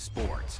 sports.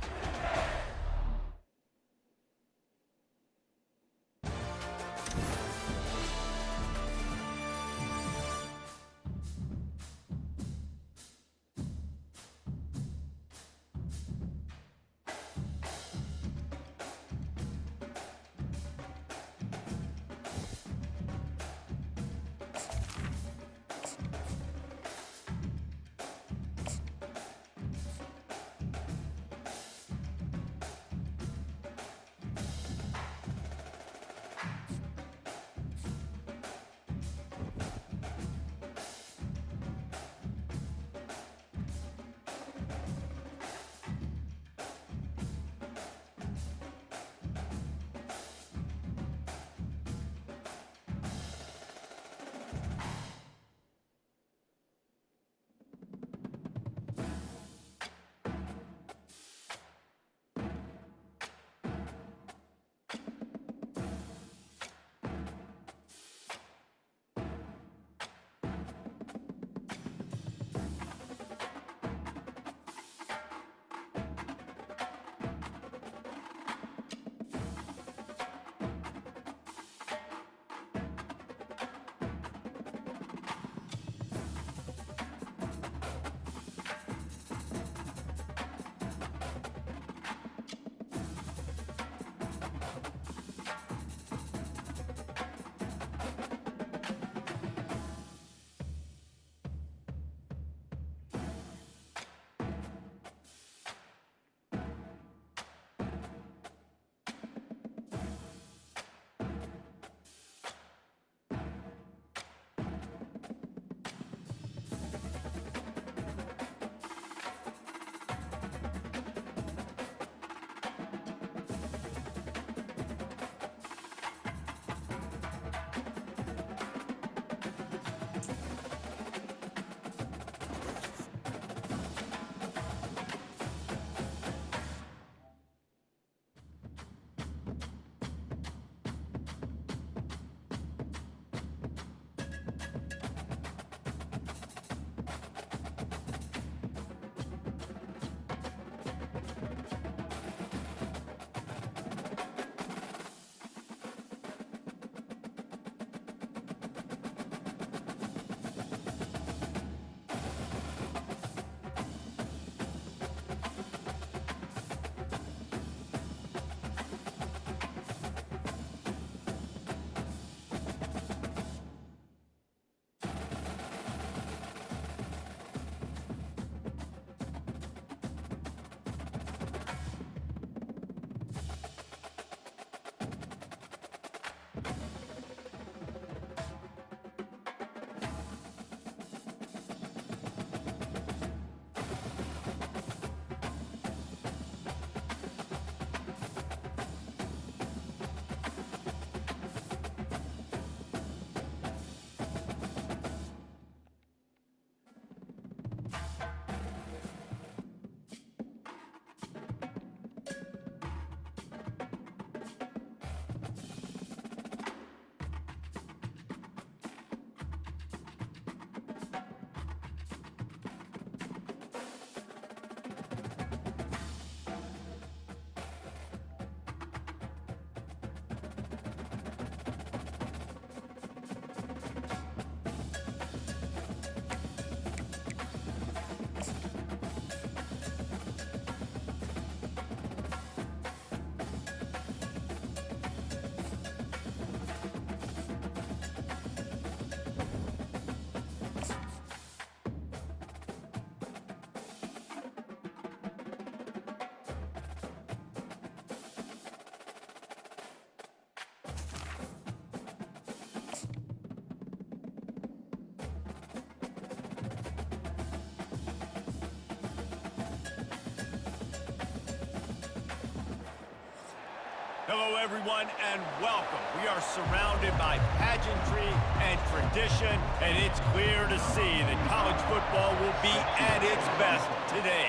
Hello, everyone, and welcome. We are surrounded by pageantry and tradition, and it's clear to see that college football will be at its best today.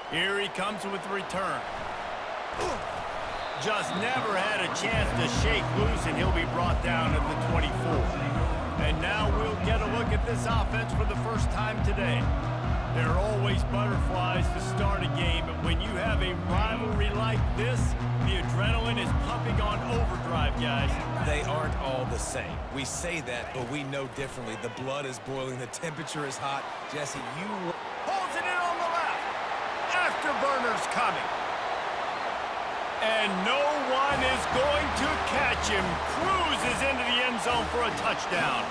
Here he comes with the return. Just never had a chance to shake loose, and he'll be brought down at the 24. And now we'll get a look at this offense for the first time today. There are always butterflies to start a game, but when you have a rivalry like this, the adrenaline is pumping on overdrive, guys. They aren't all the same. We say that, but we know differently. The blood is boiling. The temperature is hot. Jesse, you... Holds it in on the left. Afterburner's coming. And no one is going to catch him. Cruises into the end zone for a touchdown.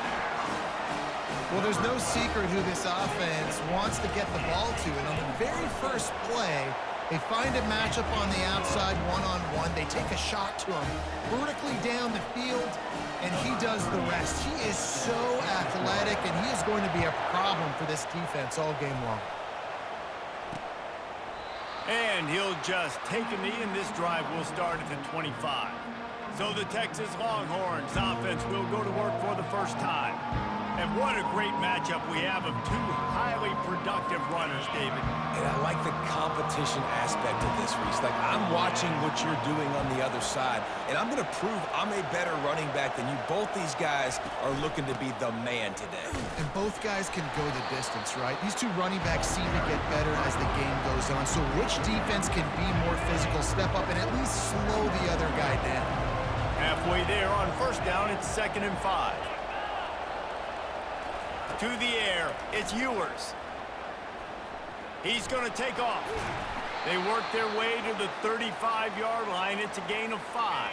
Well, there's no secret who this offense wants to get the ball to. And on the very first play, they find a matchup on the outside one-on-one. They take a shot to him vertically down the field, and he does the rest. He is so athletic, and he is going to be a problem for this defense all game long. And he'll just take a knee, and this drive will start at the 25. So the Texas Longhorns offense will go to work for the first time. And what a great matchup we have of two highly productive runners, David. And I like the competition aspect of this, Reese. Like, I'm watching what you're doing on the other side, and I'm going to prove I'm a better running back than you. Both these guys are looking to be the man today. And both guys can go the distance, right? These two running backs seem to get better as the game goes on. So which defense can be more physical, step up, and at least slow the other guy down? Halfway there on first down, it's 2nd and 5. To the air, it's Ewers. He's going to take off. They work their way to the 35-yard line. It's a gain of 5.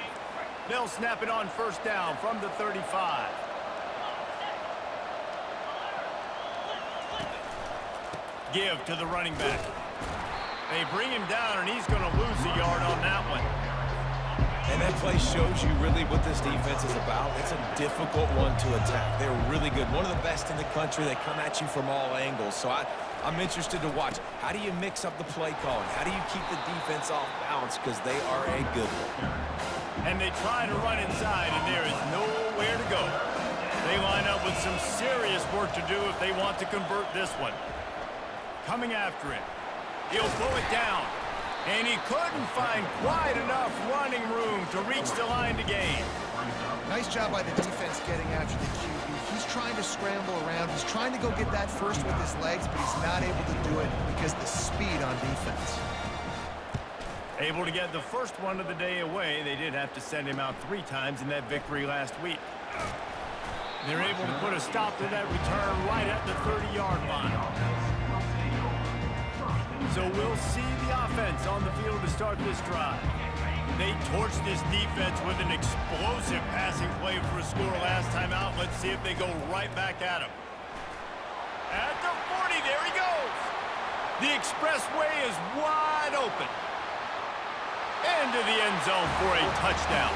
They'll snap it on first down from the 35. Give to the running back. They bring him down, and he's going to lose a yard on that one. And that play shows you really what this defense is about. It's a difficult one to attack. They're really good. One of the best in the country. They come at you from all angles. So I'm interested to watch. How do you mix up the play calling? How do you keep the defense off balance? Because they are a good one. And they try to run inside, and there is nowhere to go. They line up with some serious work to do if they want to convert this one. Coming after it. He'll pull it down. And he couldn't find quite enough running room to reach the line to gain. Nice job by the defense getting after the QB. He's trying to scramble around. He's trying to go get that first with his legs, but he's not able to do it because of the speed on defense. Able to get the first one of the day away. They did have to send him out 3 times in that victory last week. They're able to put a stop to that return right at the 30-yard line. So we'll see the offense on the field to start this drive. They torched this defense with an explosive passing play for a score last time out. Let's see if they go right back at him. At the 40, there he goes. The expressway is wide open. Into the end zone for a touchdown.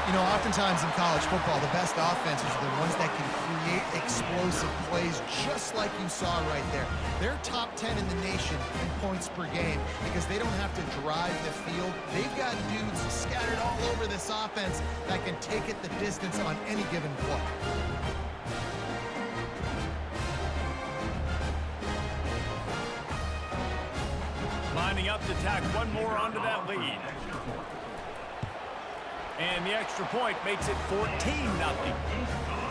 You know, oftentimes in college football, the best offenses are the ones that can create explosive plays just like you saw right there. They're top 10 in the nation in points per game because they don't have to drive the field. They've got dudes scattered all over this offense that can take it the distance on any given play. Lining up to tack one more onto that lead. And the extra point makes it 14-0.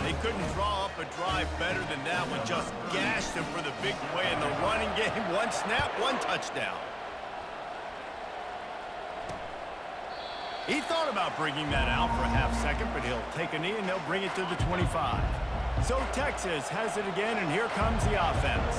They couldn't draw up a drive better than that one. Just gashed them for the big play in the running game. One snap, one touchdown. He thought about bringing that out for a half second, but he'll take a knee and they'll bring it to the 25. So Texas has it again, and here comes the offense.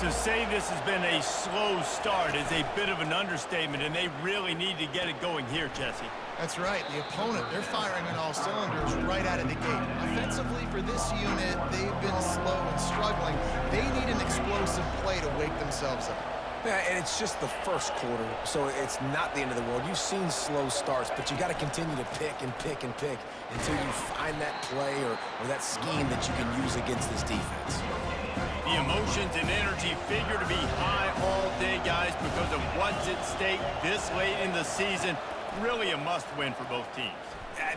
To say this has been a slow start is a bit of an understatement, and they really need to get it going here, Jesse. That's right. The opponent, they're firing on all cylinders right out of the gate. Offensively for this unit, they've been slow and struggling. They need an explosive play to wake themselves up. Yeah, and it's just the first quarter, so it's not the end of the world. You've seen slow starts, but you got to continue to pick and pick and pick until you find that play or that scheme that you can use against this defense. The emotions and energy figure to be high all day, guys, because of what's at stake this late in the season. Really a must-win for both teams.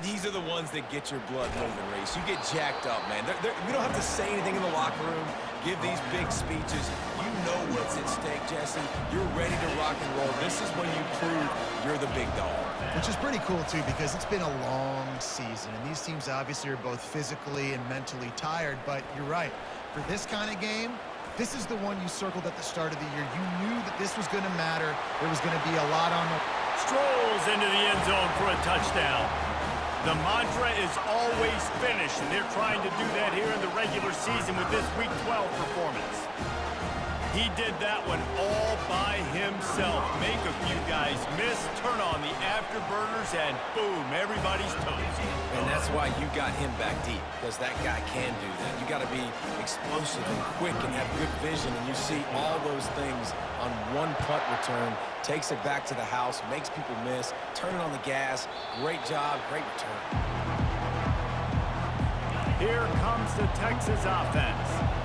These are the ones that get your blood moving, Reese. You get jacked up, man. We don't have to say anything in the locker room, give these big speeches. You know what's at stake, Jesse. You're ready to rock and roll. This is when you prove you're the big dog. Which is pretty cool, too, because it's been a long season. And these teams obviously are both physically and mentally tired. But you're right. For this kind of game, This is the one you circled at the start of the year. You knew that this was going to matter. There was going to be a lot on the... Strolls into the end zone for a touchdown. The mantra is always finish, and they're trying to do that here in the regular season with this Week 12 performance. He did that one all by himself. Make a few guys miss, turn on the afterburners, and boom, everybody's toast. And that's why you got him back deep, because that guy can do that. You got to be explosive and quick and have good vision, and you see all those things on one punt return. Takes it back to the house, makes people miss, turning on the gas. Great job, great return. Here comes the Texas offense.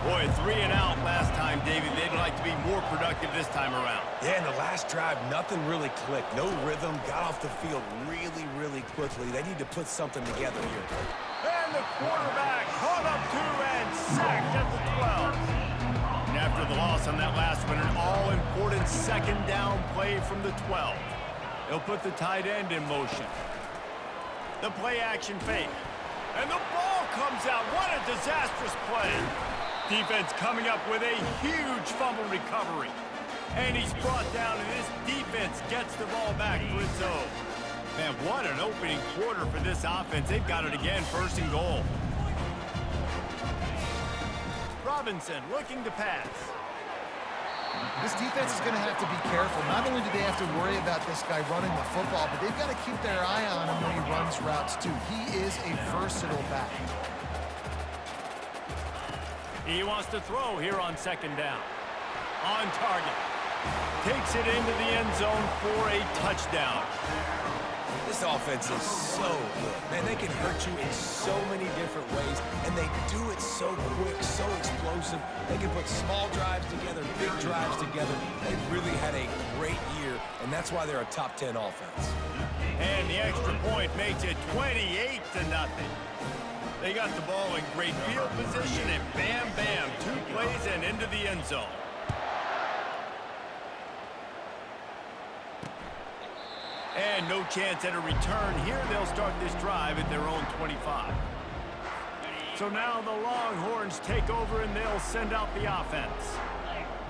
Boy, 3 and out last time, David. They'd like to be more productive this time around. Yeah, in the last drive, nothing really clicked. No rhythm, got off the field really, really quickly. They need to put something together here. And the quarterback caught up to and sacked at the 12. And after the loss on that last one, an all-important second down play from the 12. They'll put the tight end in motion. The play-action fake. And the ball comes out. What a disastrous play. Defense coming up with a huge fumble recovery. And he's brought down, and this defense gets the ball back for its own. Man, what an opening quarter for this offense. They've got it again, 1st and goal. Robinson looking to pass. This defense is going to have to be careful. Not only do they have to worry about this guy running the football, but they've got to keep their eye on him when he runs routes, too. He is a versatile back. He wants to throw here on 2nd down. On target. Takes it into the end zone for a touchdown. This offense is so good. Man, they can hurt you in so many different ways, and they do it so quick, so explosive. They can put small drives together, big drives together. They've really had a great year, and that's why they're a top 10 offense. And the extra point makes it 28-0. They got the ball in great field position, and bam, bam, 2 plays and into the end zone. And no chance at a return here. They'll start this drive at their own 25. So now the Longhorns take over, and they'll send out the offense.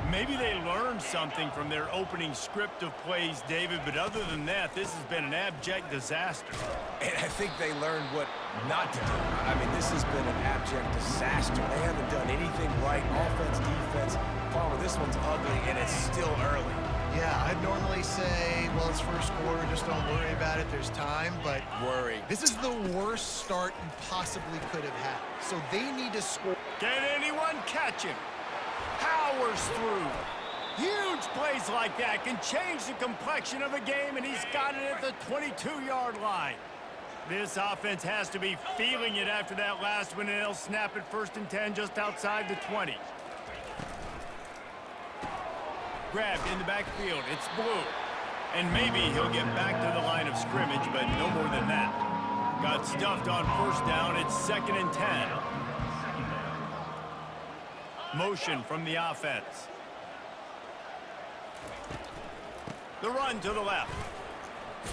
Maybe they learned something from their opening script of plays, David, but other than that, this has been an abject disaster. And I think they learned what not to do. I mean, this has been an abject disaster. They haven't done anything right, offense, defense. Palmer, this one's ugly, and it's still early. Yeah, I'd normally say, well, it's 1st quarter, just don't worry about it, there's time, but Worry. this is the worst start you possibly could have had. So they need to score. Can anyone catch him? Powers through. Huge plays like that can change the complexion of a game, and he's got it at the 22-yard line. This offense has to be feeling it after that last one, and they'll snap it 1st and 10 just outside the 20. Grabbed in the backfield. It's Blue. And maybe he'll get back to the line of scrimmage, but no more than that. Got stuffed on 1st down. It's 2nd and 10. Motion from the offense. The run to the left.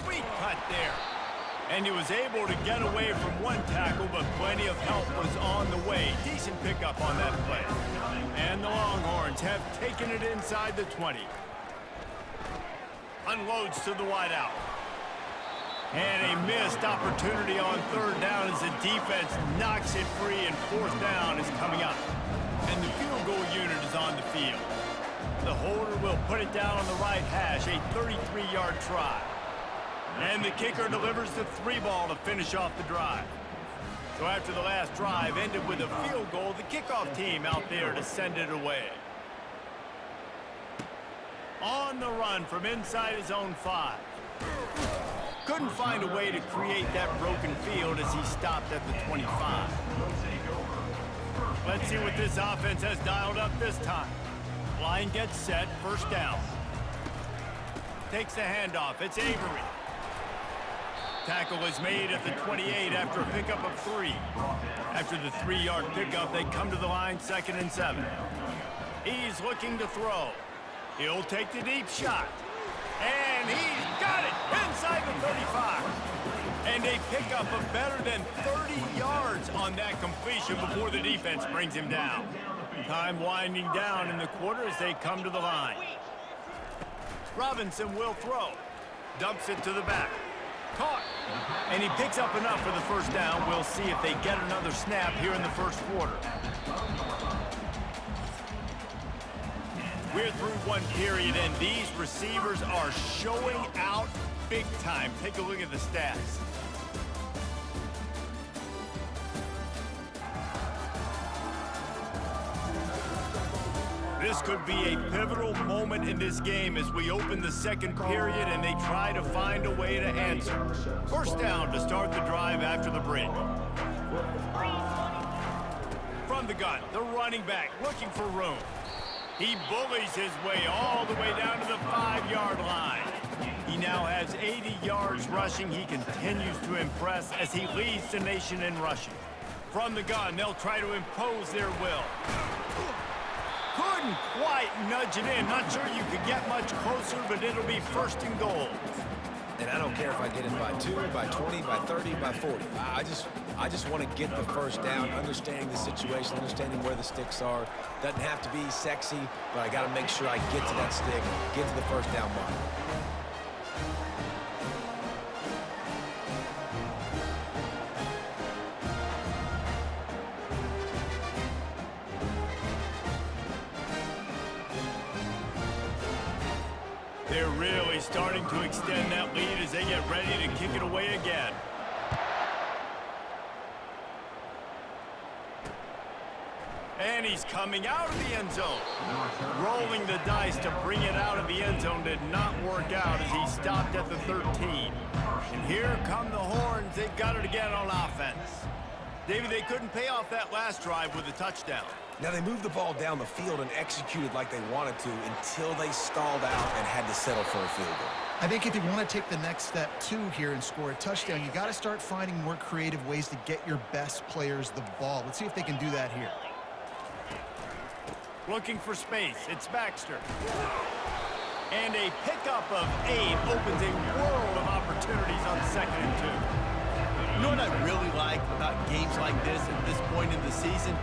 Sweet cut there. And he was able to get away from one tackle, but plenty of help was on the way. Decent pickup on that play. And the Longhorns have taken it inside the 20. Unloads to the wideout. And a missed opportunity on 3rd down as the defense knocks it free, and 4th down is coming up. And the field goal unit is on the field. The holder will put it down on the right hash, a 33-yard try. And the kicker delivers the 3-ball to finish off the drive. So after the last drive ended with a field goal, the kickoff team out there to send it away. On the run from inside his own 5. Couldn't find a way to create that broken field as he stopped at the 25. Let's see what this offense has dialed up this time. Line gets set, 1st down. Takes the handoff, it's Avery. Tackle is made at the 28 after a pickup of 3. After the 3-yard pickup, they come to the line 2nd and 7. He's looking to throw. He'll take the deep shot. And he's got it inside the 35. And a pickup of better than 30 yards on that completion before the defense brings him down. Time winding down in the quarter as they come to the line. Robinson will throw. Dumps it to the back. Caught. And he picks up enough for the first down. We'll see if they get another snap here in the first quarter. We're through one period, and these receivers are showing out big time. Take a look at the stats. This could be a pivotal moment in this game as we open the second period and they try to find a way to answer. First down to start the drive after the break. From the gun, the running back looking for room. He bullies his way all the way down to the 5-yard line. He now has 80 yards rushing. He continues to impress as he leads the nation in rushing. From the gun, they'll try to impose their will. Couldn't quite nudge it in. Not sure you could get much closer, but it'll be first and goal. And I don't care if I get it by 2, by 20, by 30, by 40. I just want to get the first down, understanding the situation, understanding where the sticks are. Doesn't have to be sexy, but I got to make sure I get to that stick, get to the first down mark. They're really starting to extend that lead as they get ready to kick it away again. And he's coming out of the end zone. Rolling the dice to bring it out of the end zone did not work out as he stopped at the 13. And here come the Horns. They've got it again on offense. David, they couldn't pay off that last drive with a touchdown. Now, they moved the ball down the field and executed like they wanted to until they stalled out and had to settle for a field goal. I think if you want to take the next step, too, here and score a touchdown, you got to start finding more creative ways to get your best players the ball. Let's see if they can do that here. Looking for space. It's Baxter. And a pickup of 8 opens a world of opportunities on 2nd and 2. You know what I really like about games like this at this point in the season?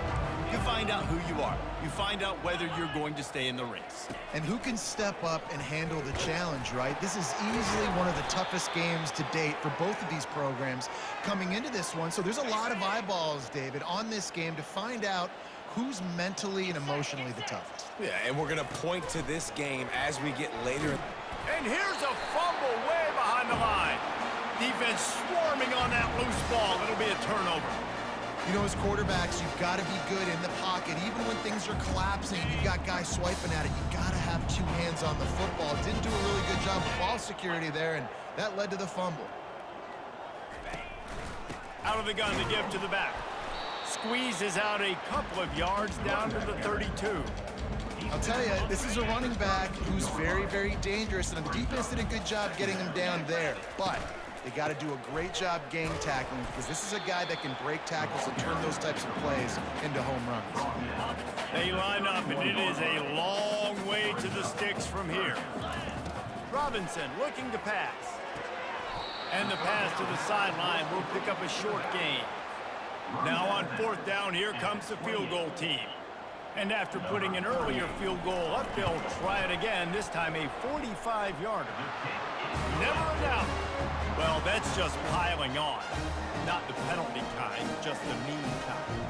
You find out who you are. You find out whether you're going to stay in the race. And who can step up and handle the challenge, right? This is easily one of the toughest games to date for both of these programs coming into this one. So there's a lot of eyeballs, David, on this game to find out who's mentally and emotionally the toughest. Yeah, and we're going to point to this game as we get later. And here's a fumble way behind the line. Defense swarming on that loose ball. It'll be a turnover. You know, as quarterbacks, you've got to be good in the pocket. Even when things are collapsing, you've got guys swiping at it. You've got to have 2 hands on the football. Didn't do a really good job of ball security there, and that led to the fumble. Out of the gun, the give to the back. Squeezes out a couple of yards down to the 32. I'll tell you, this is a running back who's very, very dangerous, and the defense did a good job getting him down there. But they got to do a great job gang tackling because this is a guy that can break tackles and turn those types of plays into home runs. They line up, and it is a long way to the sticks from here. Robinson looking to pass. And the pass to the sideline will pick up a short gain. Now on 4th down, here comes the field goal team. And after putting an earlier field goal up, they'll try it again, this time a 45-yarder. Never a doubt. Well, that's just piling on. Not the penalty kind, just the mean kind.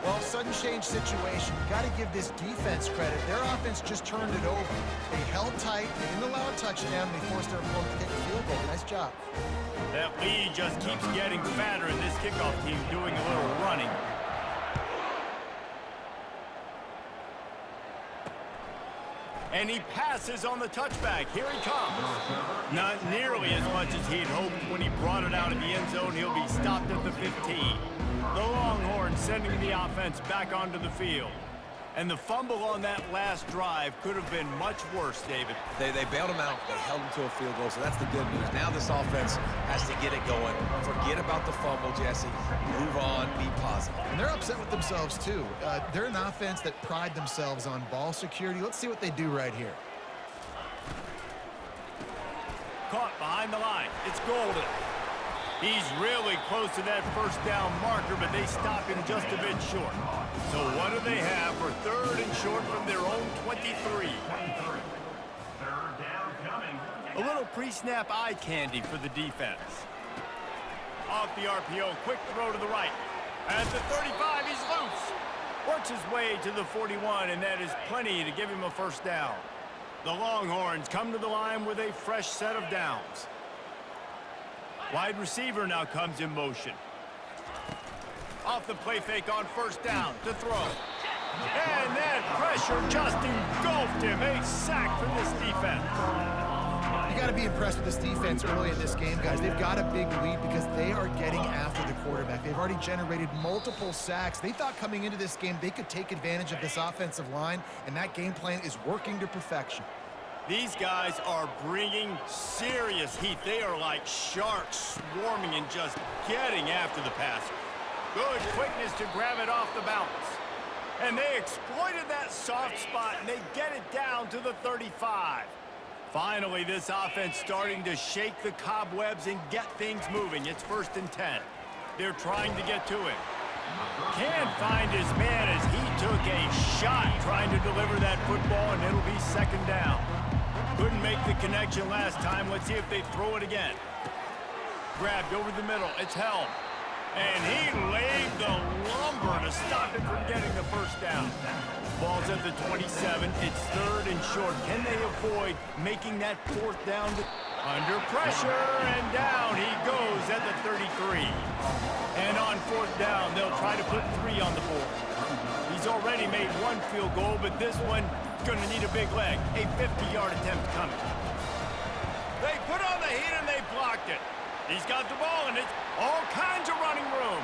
Well, sudden change situation. You got to give this defense credit. Their offense just turned it over. They held tight. They didn't allow a touchdown. They forced their opponent to kick a field goal. Nice job. That lead just keeps getting fatter, and this kickoff team doing a little running. And he passes on the touchback. Here he comes. Not nearly as much as he'd hoped when he brought it out of the end zone. He'll be stopped at the 15. The Longhorns sending the offense back onto the field. And the fumble on that last drive could have been much worse, David. They bailed him out. They held him to a field goal, so that's the good news. Now this offense has to get it going. Forget about the fumble, Jesse. Move on. Be positive. And they're upset with themselves, too. They're an offense that pride themselves on ball security. Let's see what they do right here. Caught behind the line. It's Golden. He's really close to that first down marker, but they stop him just a bit short. So what do they have for 3rd and short from their own 23? A little pre-snap eye candy for the defense. Off the RPO, quick throw to the right. At the 35, he's loose. Works his way to the 41, and that is plenty to give him a first down. The Longhorns come to the line with a fresh set of downs. Wide receiver now comes in motion. Off the play fake on first down to throw. And that pressure just engulfed him. A sack from this defense. You got to be impressed with this defense early in this game, guys. They've got a big lead because they are getting after the quarterback. They've already generated multiple sacks. They thought coming into this game they could take advantage of this offensive line, and that game plan is working to perfection. These guys are bringing serious heat. They are like sharks swarming and just getting after the passer. Good quickness to grab it off the bounce. And they exploited that soft spot, and they get it down to the 35. Finally, this offense starting to shake the cobwebs and get things moving. It's 1st and 10. They're trying to get to him. Can't find his man as he took a shot trying to deliver that football, and it'll be 2nd down. Couldn't make the connection last time. Let's see if they throw it again. Grabbed over the middle. It's Helm. And he laid the lumber to stop it from getting the first down. Ball's at the 27. It's 3rd and short. Can they avoid making that 4th down? Under pressure, and down he goes at the 33. And on 4th down, they'll try to put 3 on the board. He's already made 1 field goal, but this one going to need a big leg. A 50-yard attempt coming. They put on the heat and they blocked it. He's got the ball and it's all kinds of running room.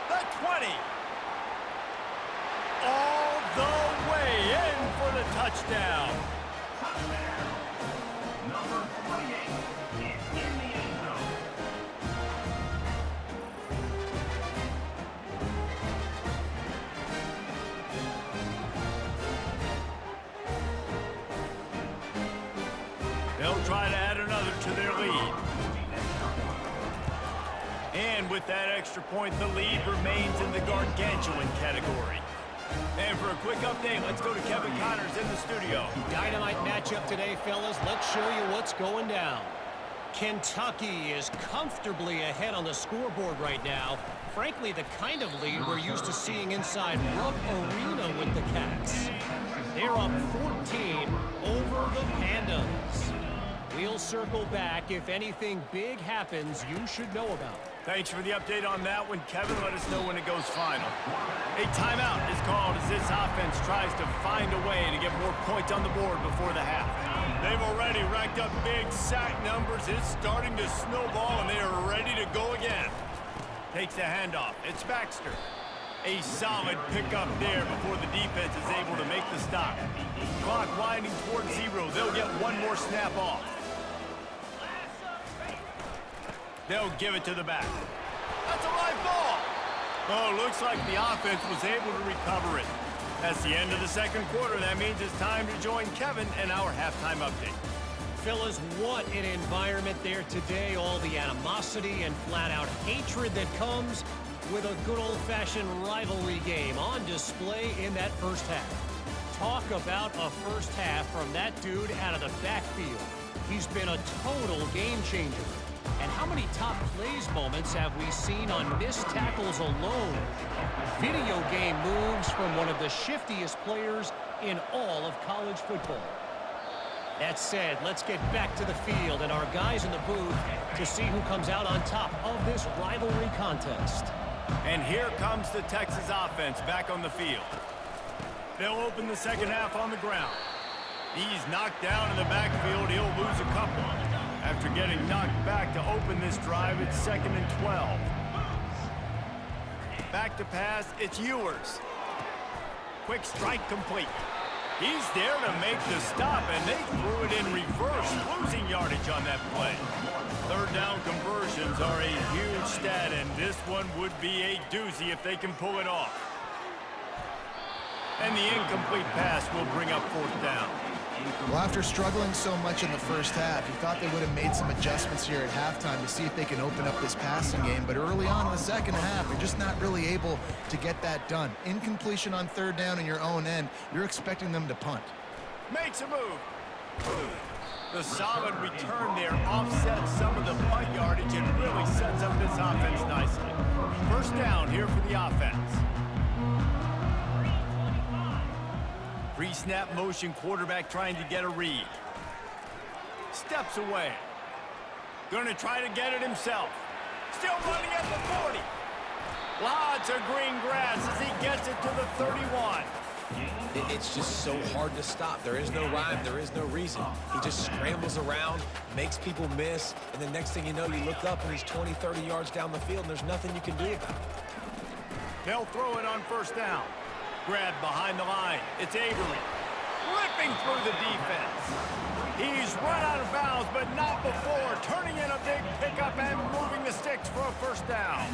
The 20. All the way in for the touchdown. Number 48 is in the end zone. They'll try to add another to their lead. And with that extra point, the lead remains in the gargantuan category. And for a quick update, let's go to Kevin Connors in the studio. Dynamite matchup today, fellas. Let's show you what's going down. Kentucky is comfortably ahead on the scoreboard right now. Frankly, the kind of lead we're used to seeing inside Rupp Arena with the Cats. They're up 14 over the Pandas. We'll circle back. If anything big happens, you should know about it. Thanks for the update on that one, Kevin. Let us know when it goes final. A timeout is called as this offense tries to find a way to get more points on the board before the half. They've already racked up big sack numbers. It's starting to snowball, and they are ready to go again. Takes the handoff. It's Baxter. A solid pickup there before the defense is able to make the stop. Clock winding towards 0. They'll get 1 more snap off. They'll give it to the back. That's a live ball. Oh, looks like the offense was able to recover it. That's the end of the 2nd quarter. That means it's time to join Kevin and our halftime update. Fellas, what an environment there today. All the animosity and flat-out hatred that comes with a good old-fashioned rivalry game on display in that first half. Talk about a first half from that dude out of the backfield. He's been a total game changer. And how many top plays moments have we seen on missed tackles alone? Video game moves from one of the shiftiest players in all of college football. That said, let's get back to the field and our guys in the booth to see who comes out on top of this rivalry contest. And here comes the Texas offense back on the field. They'll open the 2nd half on the ground. He's knocked down in the backfield. He'll lose a couple. After getting knocked back to open this drive, it's 2nd and 12. Back to pass, it's Ewers. Quick strike complete. He's there to make the stop, and they threw it in reverse, losing yardage on that play. 3rd down conversions are a huge stat, and this one would be a doozy if they can pull it off. And the incomplete pass will bring up 4th down. Well, after struggling so much in the first half, you thought they would have made some adjustments here at halftime to see if they can open up this passing game. But early on in the second half, they're just not really able to get that done. Incompletion on third down in your own end, you're expecting them to punt. Makes a move. The solid return there offsets some of the punt yardage and really sets up this offense nicely. First down here for the offense. Pre-snap motion, quarterback trying to get a read. Steps away. Going to try to get it himself. Still running at the 40. Lots of green grass as he gets it to the 31. It's just so hard to stop. There is no rhyme. There is no reason. He just scrambles around, makes people miss, and the next thing you know, you look up and he's 20, 30 yards down the field, and there's nothing you can do about it. They'll throw it on first down. Grabbed behind the line. It's Avery. Ripping through the defense. He's run out of bounds, but not before. Turning in a big pickup and moving the sticks for a first down.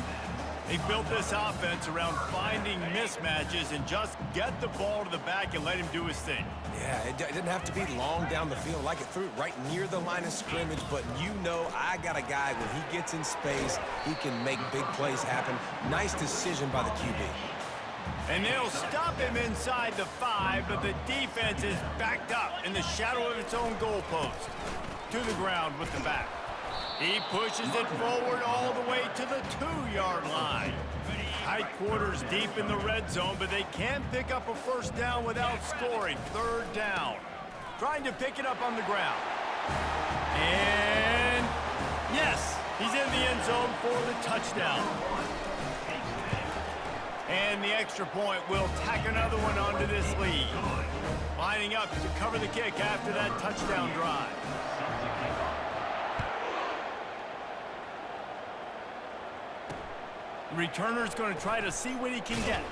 They built this offense around finding mismatches and just get the ball to the back and let him do his thing. Yeah, it didn't have to be long down the field. Like it threw it right near the line of scrimmage, but you know I got a guy when he gets in space, he can make big plays happen. Nice decision by the QB. And they'll stop him inside the 5, but the defense is backed up in the shadow of its own goalpost. To the ground with the back. He pushes it forward all the way to the 2-yard line. Tight quarters deep in the red zone, but they can't pick up a first down without scoring. Third down. Trying to pick it up on the ground. And yes, he's in the end zone for the touchdown. And the extra point will tack another one onto this lead. Lining up to cover the kick after that touchdown drive. The returner's going to try to see what he can get.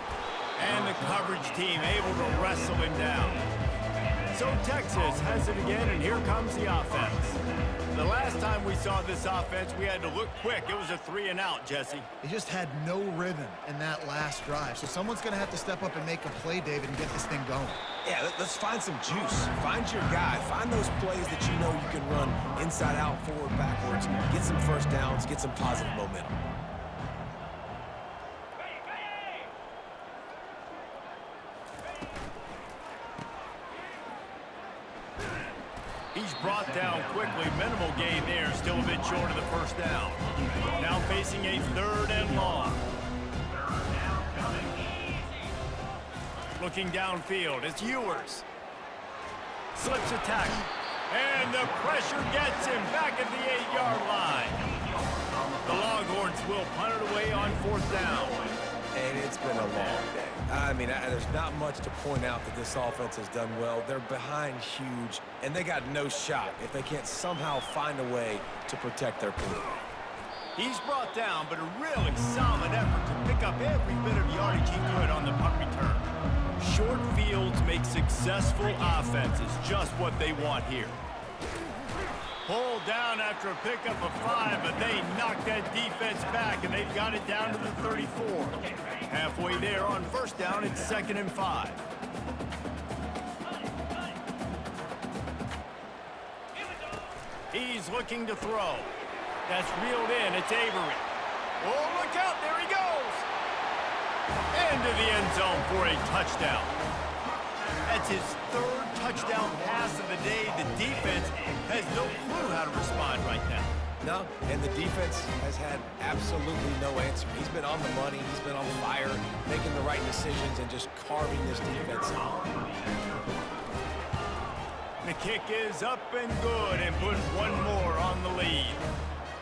And the coverage team able to wrestle him down. So Texas has it again, and here comes the offense. The last time we saw this offense, we had to look quick. It was a 3-and-out, Jesse. They just had no rhythm in that last drive. So someone's going to have to step up and make a play, David, and get this thing going. Yeah, let's find some juice. Find your guy. Find those plays that you know you can run inside out, forward, backwards. Get some first downs. Get some positive momentum. He's brought down quickly. Minimal gain there. Still a bit short of the first down. Now facing a 3rd and long. Looking downfield. It's Ewers. Slips a tackle. And the pressure gets him back at the 8-yard line. The Longhorns will punt it away on 4th down. And it's been a long day. I mean, there's not much to point out that this offense has done well. They're behind huge, and they got no shot if they can't somehow find a way to protect their quarterback. He's brought down, but a really solid effort to pick up every bit of yardage he could on the punt return. Short fields make successful offenses just what they want here. Pulled down after a pickup of 5, but they knocked that defense back, and they've got it down to the 34. Halfway there on first down, it's 2nd and 5. He's looking to throw. That's reeled in. It's Avery. Oh, look out. There he goes. Into the end zone for a touchdown. That's his 3rd touchdown pass of the day. The defense has no clue how to respond right now. No, and the defense has had absolutely no answer. He's been on the money. He's been on fire, making the right decisions and just carving this defense out. The kick is up and good and put one more on the lead.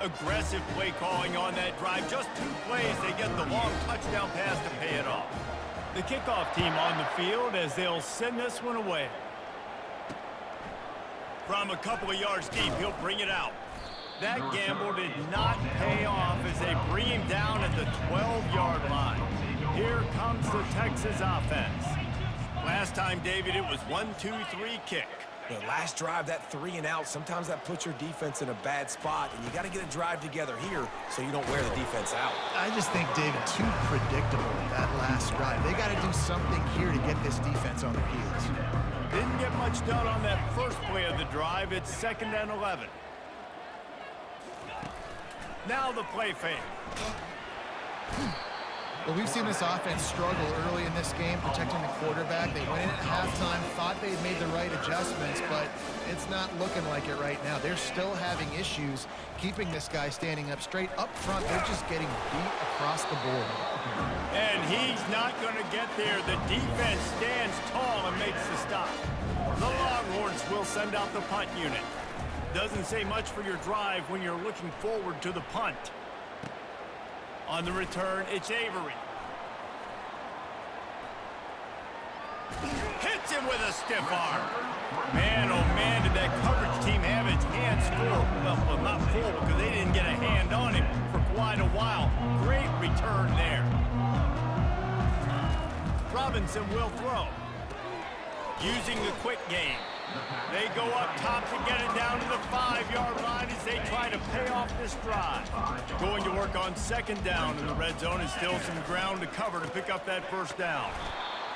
Aggressive play calling on that drive. Just 2 plays, they get the long touchdown pass to pay it off. The kickoff team on the field as they'll send this one away. From a couple of yards deep, he'll bring it out. That gamble did not pay off as they bring him down at the 12-yard line. Here comes the Texas offense. Last time, David, it was 1-2-3 kick. The last drive, that 3-and-out, sometimes that puts your defense in a bad spot, and you got to get a drive together here so you don't wear the defense out. I just think, David, too predictable that last drive. They got to do something here to get this defense on their heels. Didn't get much done on that first play of the drive. It's 2nd and 11. Now the play fake. Well, we've seen this offense struggle early in this game protecting the quarterback. They went in at halftime, thought they'd made the right adjustments, but it's not looking like it right now. They're still having issues keeping this guy standing up straight. Up front, they're just getting beat across the board. And he's not going to get there. The defense stands tall and makes the stop. The Longhorns will send out the punt unit. Doesn't say much for your drive when you're looking forward to the punt. On the return, it's Avery. Hits him with a stiff arm. Man, oh man, did that coverage team have its hands full. Well, not full because they didn't get a hand on him for quite a while. Great return there. Robinson will throw. Using the quick game. They go up top to get it down to the 5-yard line as they try to pay off this drive. Going to work on 2nd down in the red zone is still some ground to cover to pick up that 1st down.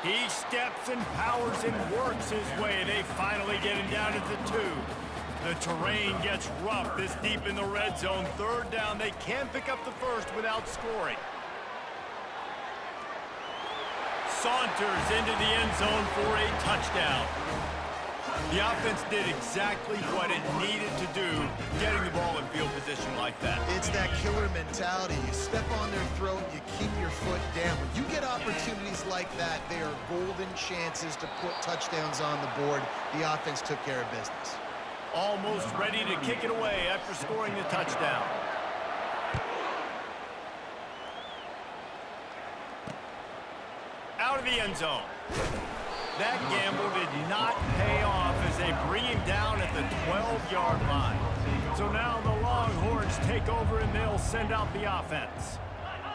He steps and powers and works his way. They finally get him down at the 2. The terrain gets rough this deep in the red zone. 3rd down, they can pick up the 1st without scoring. Saunters into the end zone for a touchdown. The offense did exactly what it needed to do, getting the ball in field position like that. It's that killer mentality. You step on their throat, you keep your foot down. When you get opportunities like that, they are golden chances to put touchdowns on the board. The offense took care of business. Almost ready to kick it away after scoring the touchdown. Out of the end zone. That gamble did not pay off as they bring him down at the 12-yard line. So now the Longhorns take over and they'll send out the offense.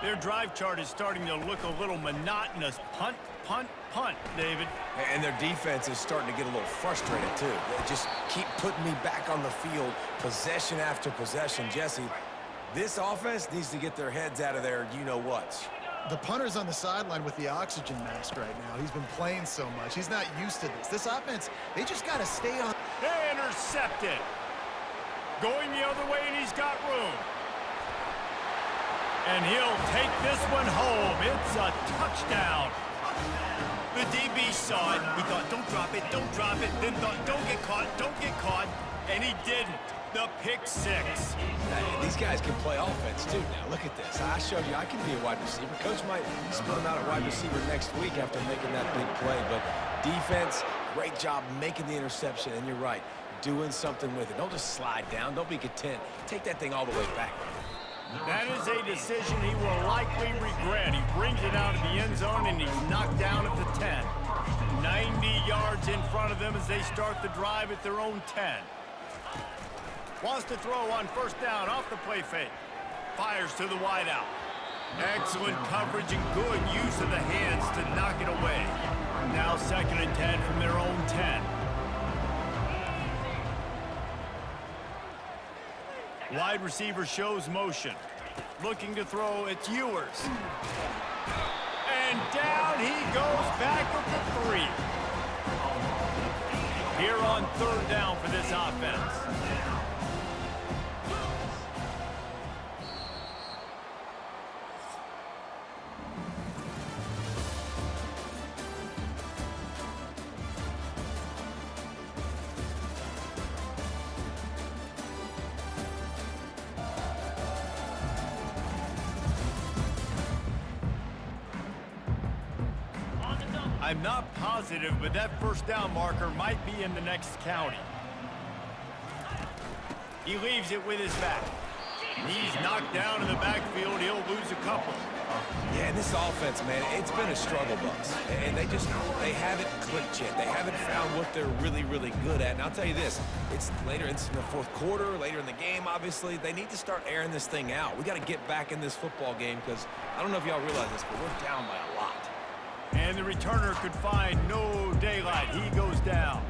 Their drive chart is starting to look a little monotonous. Punt, punt, punt, David. And their defense is starting to get a little frustrated, too. They just keep putting me back on the field, possession after possession. Jesse, this offense needs to get their heads out of their you-know-whats. The punter's on the sideline with the oxygen mask right now. He's been playing so much. He's not used to this. This offense, they just got to stay on. They intercepted. Going the other way, and he's got room. And he'll take this one home. It's a touchdown. The DB saw it. He thought, don't drop it, don't drop it. Then thought, don't get caught, don't get caught. And he didn't. The pick 6. These guys can play offense, too, now. Look at this. I showed you I can be a wide receiver. Coach might split him out at wide receiver next week after making that big play. But defense, great job making the interception. And you're right, doing something with it. Don't just slide down. Don't be content. Take that thing all the way back. That is a decision he will likely regret. He brings it out of the end zone, and he's knocked down at the 10. 90 yards in front of them as they start the drive at their own 10. Wants to throw on 1st down off the play fake. Fires to the wideout. Excellent coverage and good use of the hands to knock it away. Now 2nd and 10 from their own 10. Wide receiver shows motion. Looking to throw, it's Ewers. And down he goes back at the 3. Here on 3rd down for this offense. I'm not positive, but that 1st down marker might be in the next county. He leaves it with his back. He's knocked down in the backfield. He'll lose a couple. Yeah, and this offense, man, it's been a struggle bus. And they haven't clicked yet. They haven't found what they're really, really good at. And I'll tell you this, it's later in the 4th quarter, later in the game, obviously. They need to start airing this thing out. We got to get back in this football game because I don't know if y'all realize this, but we're down by a lot. And the returner could find no daylight. He goes down.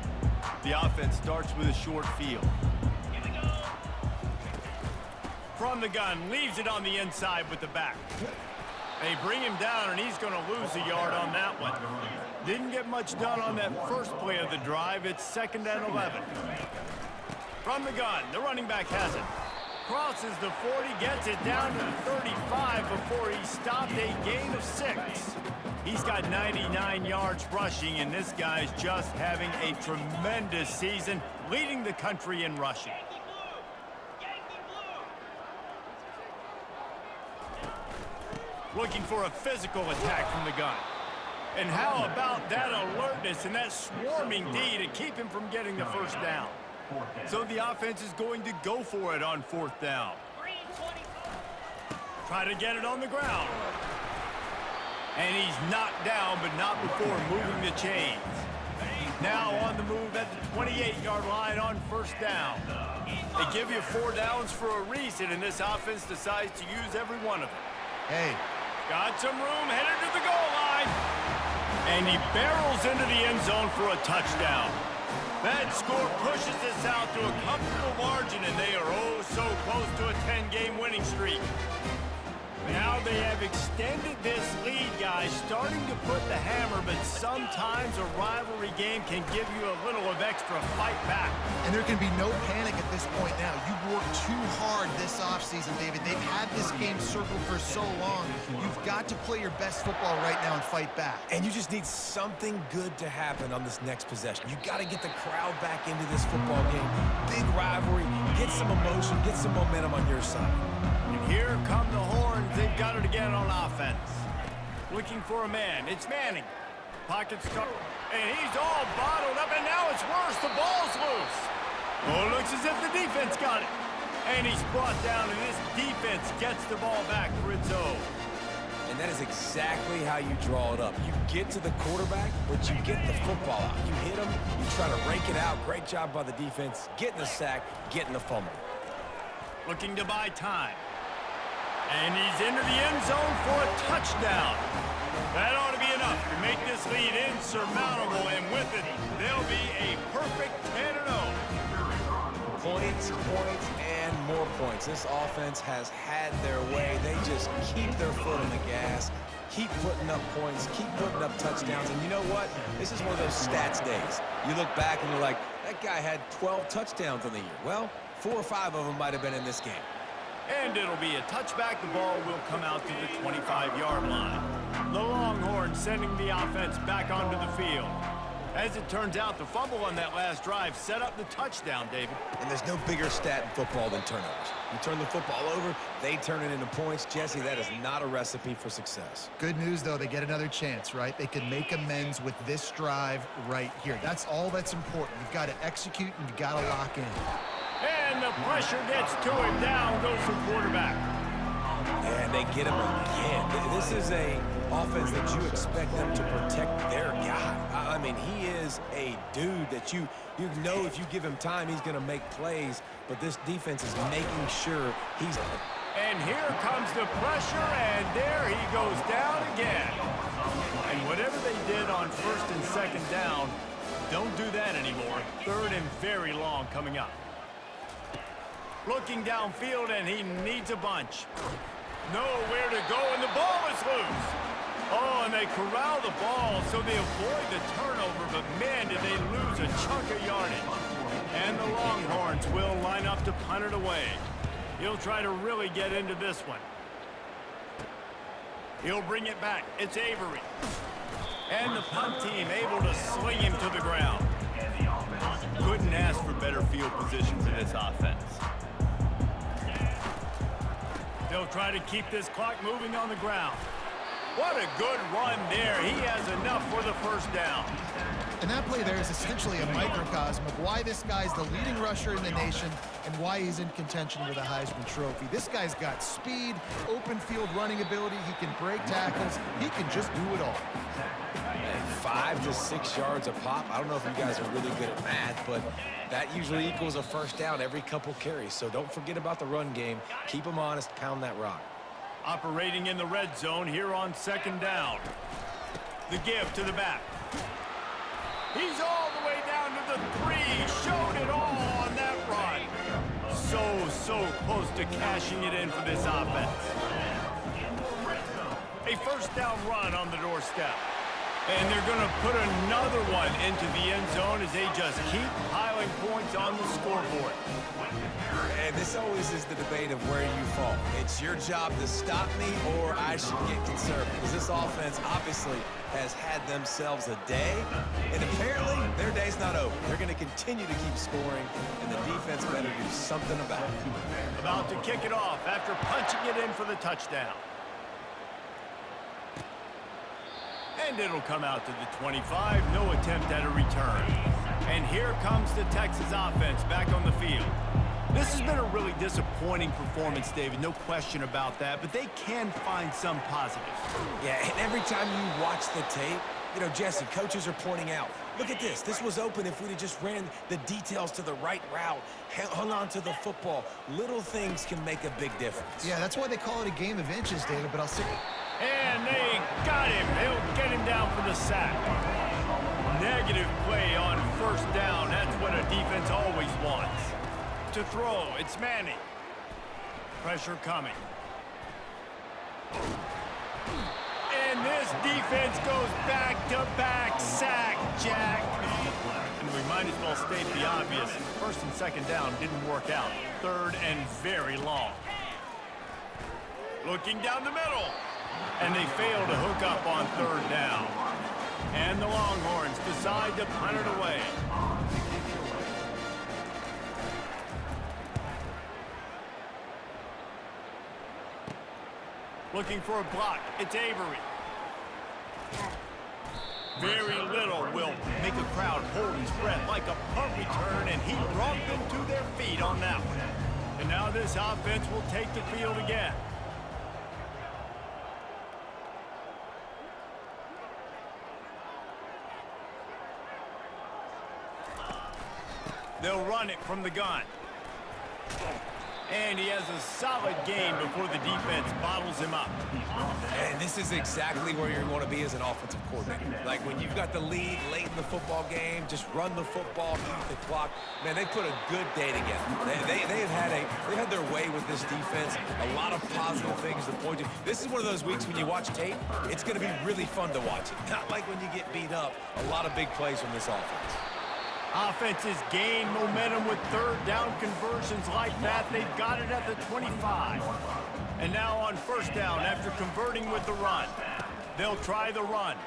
The offense starts with a short field. From the gun, leaves it on the inside with the back. They bring him down, and he's going to lose a yard on that one. Didn't get much done on that first play of the drive. It's 2nd and 11. From the gun, the running back has it. Crosses the 40, gets it down to the 35 before he stopped, a gain of 6. He's got 99 yards rushing, and this guy's just having a tremendous season, leading the country in rushing. Looking for a physical attack from the gun. And how about that alertness and that swarming D to keep him from getting the first down? So the offense is going to go for it on 4th down. Try to get it on the ground. And he's knocked down, but not before moving the chains. Now on the move at the 28-yard line on 1st down. They give you 4 downs for a reason, and this offense decides to use every one of them. Hey. Got some room, headed to the goal line. And he barrels into the end zone for a touchdown. That score pushes this out to a comfortable margin, and they are oh so close to a 10-game winning streak. Now they have extended this lead, guys, starting to put the hammer, but sometimes a rivalry game can give you a little of extra fight back. And there can be no panic at this point now. You've worked too hard this offseason, David. They've had this game circled for so long. You've got to play your best football right now and fight back. And you just need something good to happen on this next possession. You got to get the crowd back into this football game. Big rivalry. Get some emotion. Get some momentum on your side. And here come the Horns. They've got it again on offense. Looking for a man. It's Manning. Pocket start. And he's all bottled up, and now it's worse. The ball's loose. Oh, it looks as if the defense got it. And he's brought down, and this defense gets the ball back for its own. And that is exactly how you draw it up. You get to the quarterback, but you get the football out. You hit him, you try to rake it out. Great job by the defense. Getting the sack, getting the fumble. Looking to buy time. And he's into the end zone for a touchdown. That ought to be enough to make this lead insurmountable, and with it, they'll be a perfect 10-0. Points, points, and more points. This offense has had their way. They just keep their foot on the gas, keep putting up points, keep putting up touchdowns. And you know what? This is one of those stats days. You look back and you're like, that guy had 12 touchdowns in the year. Well, 4 or 5 of them might have been in this game. And it'll be a touchback. The ball will come out to the 25-yard line. The Longhorns sending the offense back onto the field. As it turns out, the fumble on that last drive set up the touchdown, David. And there's no bigger stat in football than turnovers. You turn the football over, they turn it into points. Jesse, that is not a recipe for success. Good news, though, they get another chance, right? They can make amends with this drive right here. That's all that's important. You've got to execute, and you've got to lock in. And the pressure gets to him. Down goes the quarterback. And they get him again. This is a offense that you expect them to protect their guy. I mean, he is a dude that you know if you give him time, he's going to make plays. But this defense is making sure he's... And here comes the pressure, and there he goes down again. And whatever they did on 1st and 2nd down, don't do that anymore. 3rd and very long coming up. Looking downfield, and he needs a bunch. Nowhere to go, and the ball is loose. Oh, and they corral the ball, so they avoid the turnover, but man, did they lose a chunk of yardage. And the Longhorns will line up to punt it away. He'll try to really get into this one. He'll bring it back. It's Avery. And the punt team able to sling him to the ground. Couldn't ask for better field position for this offense. They'll try to keep this clock moving on the ground. What a good run there. He has enough for the first down. And that play there is essentially a microcosm of why this guy's the leading rusher in the nation and why he's in contention with a Heisman Trophy. This guy's got speed, open field running ability. He can break tackles. He can just do it all. 5 to 6 yards a pop. I don't know if you guys are really good at math, but that usually equals a first down every couple carries. So don't forget about the run game. Keep them honest. Pound that rock. Operating in the red zone here on 2nd down. The give to the back. He's all the way down to the 3. Showed it all on that run. So close to cashing it in for this offense. A first down run on the doorstep. And they're going to put another one into the end zone as they just keep piling points on the scoreboard. And this always is the debate of where you fall. It's your job to stop me or I should get conservative. Because this offense obviously has had themselves a day. And apparently their day's not over. They're going to continue to keep scoring. And the defense better do something about it. About to kick it off after punching it in for the touchdown. And it'll come out to the 25. No attempt at a return. And here comes the Texas offense back on the field. This has been a really disappointing performance, David. No question about that. But they can find some positives. Yeah, and every time you watch the tape, you know, Jesse, coaches are pointing out, look at this. This was open if we'd have just ran the details to the right route, hung on to the football. Little things can make a big difference. Yeah, that's why they call it a game of inches, David, but I'll say... And they got him. They'll get him down for the sack. Negative play on first down. That's what a defense always wants. To throw, it's Manning. Pressure coming. And this defense goes back-to-back sack, Jack. And we might as well state the obvious. First and second down didn't work out. Third and very long. Looking down the middle. And they fail to hook up on third down. And the Longhorns decide to punt it away. Looking for a block. It's Avery. Very little will make a crowd hold his breath like a punt return, and he brought them to their feet on that one. And now this offense will take the field again. They'll run it from the gun. And he has a solid game before the defense bottles him up. And this is exactly where you want to be as an offensive coordinator. Like when you've got the lead late in the football game, just run the football, keep the clock. Man, they put a good day together. They've had their way with this defense. A lot of positive things to point to. This is one of those weeks when you watch tape, it's going to be really fun to watch it. Not like when you get beat up. A lot of big plays from this offense. Offenses gain momentum with third down conversions like that. They've got it at the 25. And now on first down after converting with the run. They'll try the run.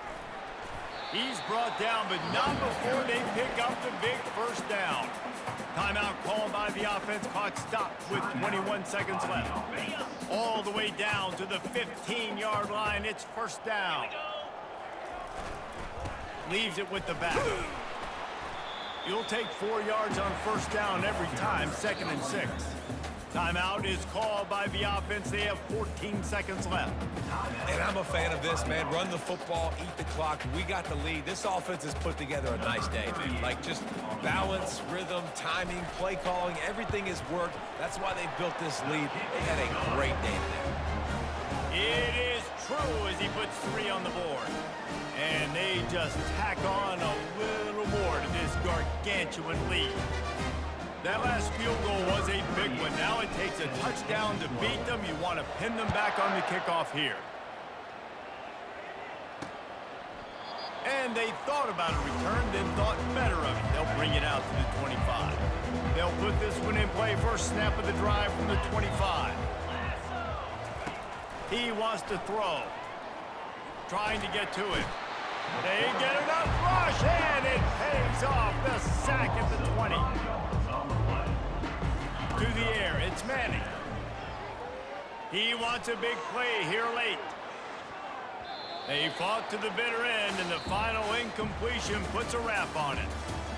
He's brought down, but not before they pick up the big first down. Timeout called by the offense. Clock stopped with 21 seconds left. All the way down to the 15-yard line. It's first down. Leaves it with the back. You'll take 4 yards on first down every time, 2nd and 6. Timeout is called by the offense. They have 14 seconds left. And I'm a fan of this, man. Run the football, eat the clock. We got the lead. This offense has put together a nice day, man. Like just balance, rhythm, timing, play calling, everything has worked. That's why they built this lead. They had a great day today. It is true as he puts 3 on the board. And they just tack on a little more to this gargantuan lead. That last field goal was a big one. Now it takes a touchdown to beat them. You want to pin them back on the kickoff here. And they thought about a return, then thought better of it. They'll bring it out to the 25. They'll put this one in play. First snap of the drive from the 25. He wants to throw. Trying to get to it. They get enough rush, and it pays off. The sack at the 20. To the air, it's Manning. He wants a big play here late. They fought to the bitter end, and the final incompletion puts a wrap on it.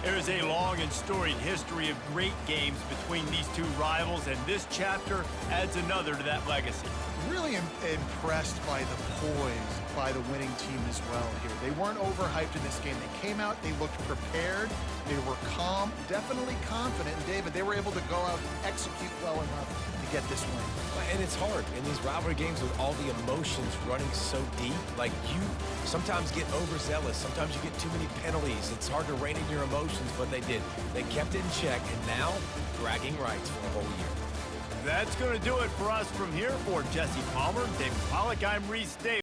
There's a long and storied history of great games between these two rivals, and this chapter adds another to that legacy. Really impressed by the poise by the winning team as well here. They weren't overhyped in this game. They came out, they looked prepared, they were calm, definitely confident. And David, they were able to go out and execute well enough to get this win. And it's hard in these rivalry games with all the emotions running so deep. Like you sometimes get overzealous. Sometimes you get too many penalties. It's hard to rein in your emotions, but they did. They kept it in check, and now bragging rights for the whole year. That's going to do it for us from here. For Jesse Palmer, David Pollack, I'm Reese Davis.